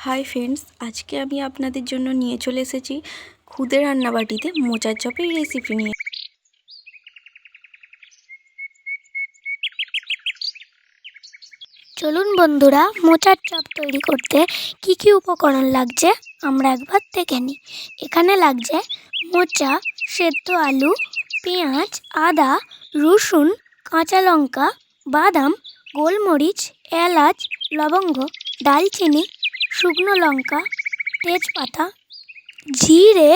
Hi friends, আজকে আমি আপনাদের জন্য নিয়ে চলে এসেছি খুদে রান্নাবাটিতে মোচার চপের রেসিপি নিয়ে। চলুন বন্ধুরা, মোচার চপ তৈরি করতে কি কি উপকরণ লাগছে আমরা একবার দেখে নিই। এখানে লাগছে মোচা, সেদ্ধ আলু, পেঁয়াজ, আদা, রসুন, কাঁচা লঙ্কা, বাদাম, গোলমরিচ, এলাচ, লবঙ্গ, দালচিনি, শুকনো লঙ্কা, তেজপাতা, জিরে,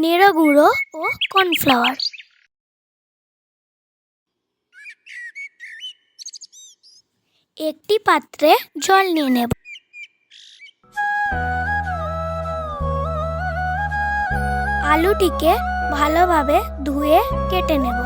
নেড়ো গুঁড়ো ও কর্নফ্লাওয়ার। একটি পাত্রে জল নিয়ে নেব। আলুটিকে ভালোভাবে ধুয়ে কেটে নেব।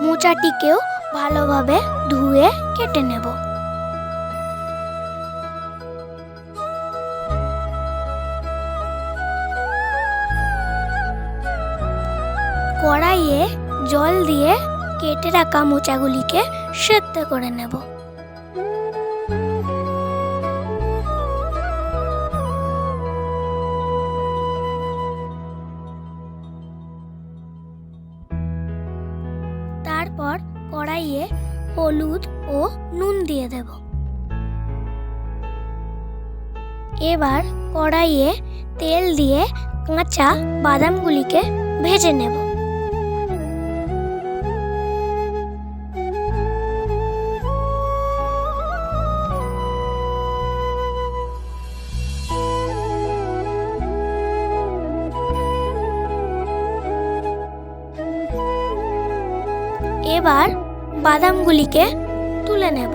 মোচাটিকেও ভালোভাবে ধুয়ে কেটে নেব। কড়াইয়ে জল দিয়ে কেটে রাখা মোচাগুলিকে সেদ্ধ করে নেব। তারপর কড়াইয়ে হলুদ ও নুন দিয়ে দেব। এবার কড়াইয়ে তেল দিয়ে কাঁচা বাদামগুলিকে ভেজে নেব। এবার বাদামগুলিকে তুলে নেব।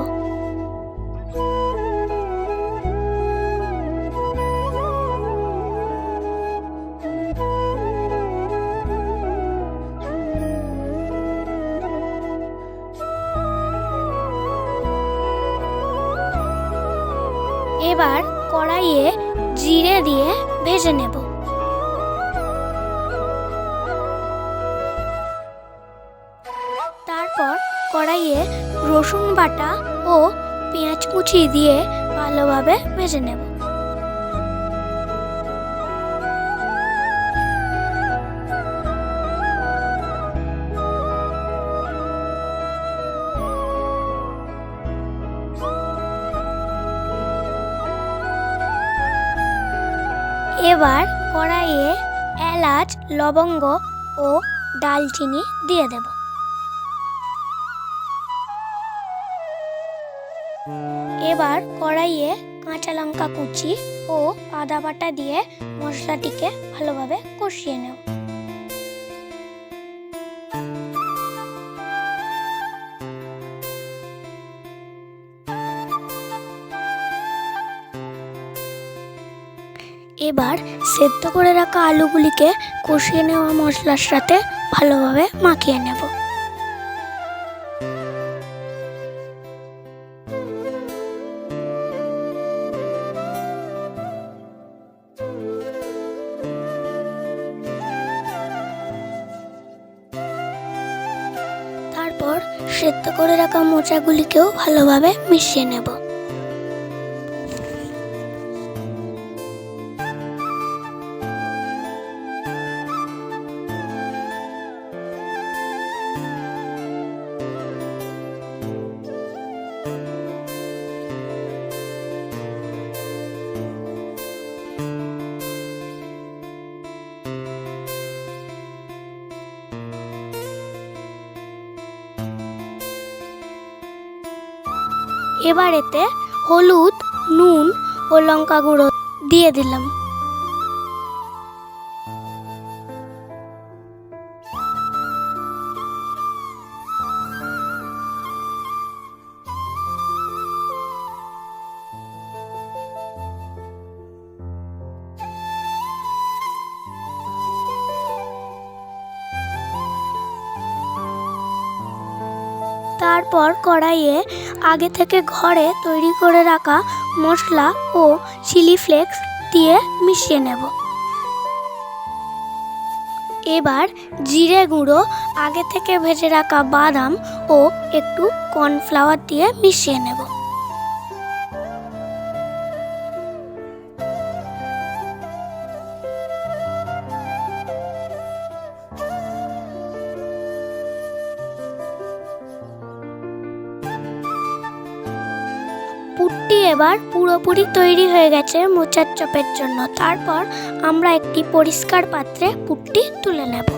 এবার কড়াইয়ে জিরে দিয়ে ভেজে নেব। তারপর কড়াইয়ে রসুন বাটা ও পেঁয়াজ কুচি দিয়ে ভালোভাবে ভেজে নেব। এবার কড়াইয়ে এলাচ, লবঙ্গ ও দালচিনি দিয়ে দেব। এবার কড়াইয়ে কাঁচা লঙ্কা কুচি ও আদা বাটা দিয়ে মশলাটিকে ভালোভাবে কষিয়ে নেব। এবার সেদ্ধ করে রাখা আলুগুলিকে কষিয়ে নেওয়া মশলার সাথে ভালোভাবে মাখিয়ে নেব। তারপর সেদ্ধ করে রাখা মোচাগুলিকেও ভালোভাবে মিশিয়ে নেব। এবার এতে হলুদ, নুন ও লঙ্কা গুঁড়ো দিয়ে দিলাম। তারপর কড়াইয়ে আগে থেকে ঘরে তৈরি করে রাখা মশলা ও চিলি ফ্লেক্স দিয়ে মিশিয়ে নেব। এবার জিরে গুঁড়ো, আগে থেকে ভেজে রাখা বাদাম ও একটু কর্নফ্লাওয়ার দিয়ে মিশিয়ে নেব। পুরটি এবার পুরোপুরি তৈরি হয়ে গেছে মোচার চপের জন্য। তারপর আমরা একটি পরিষ্কার পাত্রে পুরটি তুলে নেব।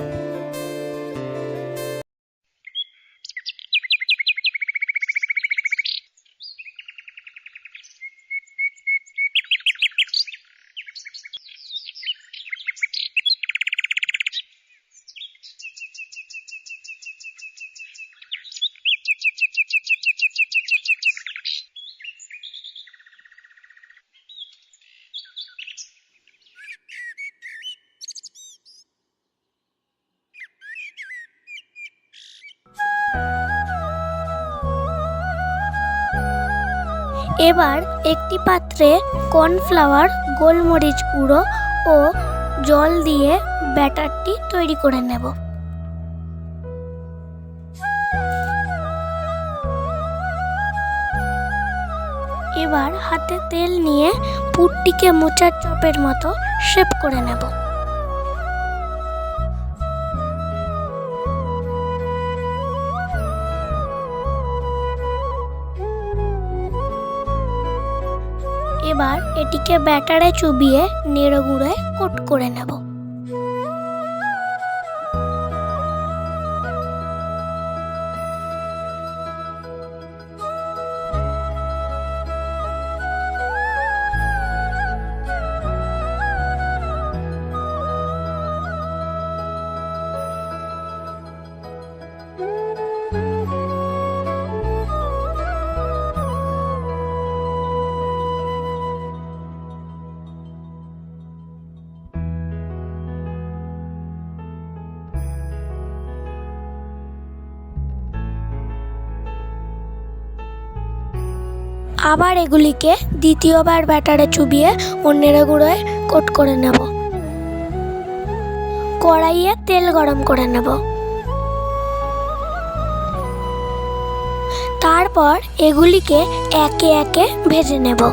এবার একটি পাত্রে কর্নফ্লাওয়ার, গোলমরিচ গুঁড়ো ও জল দিয়ে ব্যাটারটি তৈরি করে নেব। এবার হাতে তেল নিয়ে পুরটিকে মোচার চপের মতো শেপ করে নেব। এবার এটিকে ব্যাটারে চুবিয়ে নেড়ে গুঁড়ে কোট করে নেব। আবার এগুলিকে দ্বিতীয়বার ব্যাটারে চুবিয়ে ও নেড়ে গুঁড়োয় কোট করে নেব। কড়াইয়ে তেল গরম করে নেব। তারপর এগুলিকে একে একে ভেজে নেব।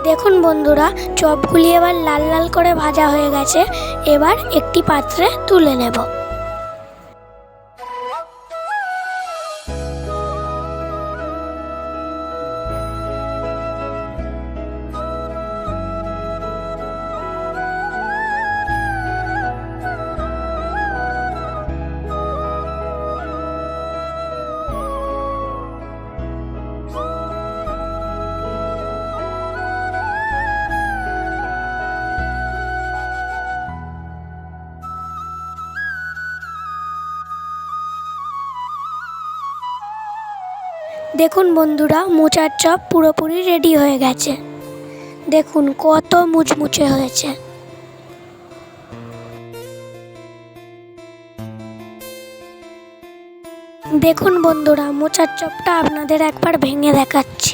দেখুন বন্ধুরা, চপগুলি এবার লাল লাল করে ভাজা হয়ে গেছে। এবার একটি পাত্রে তুলে নেব। দেখুন বন্ধুরা, মোচার চপ পুরোপুরি রেডি হয়ে গেছে। দেখুন কত মুচমুচে হয়েছে। দেখুন বন্ধুরা, মোচার চপটা আপনাদের একবার ভেঙে দেখাচ্ছি।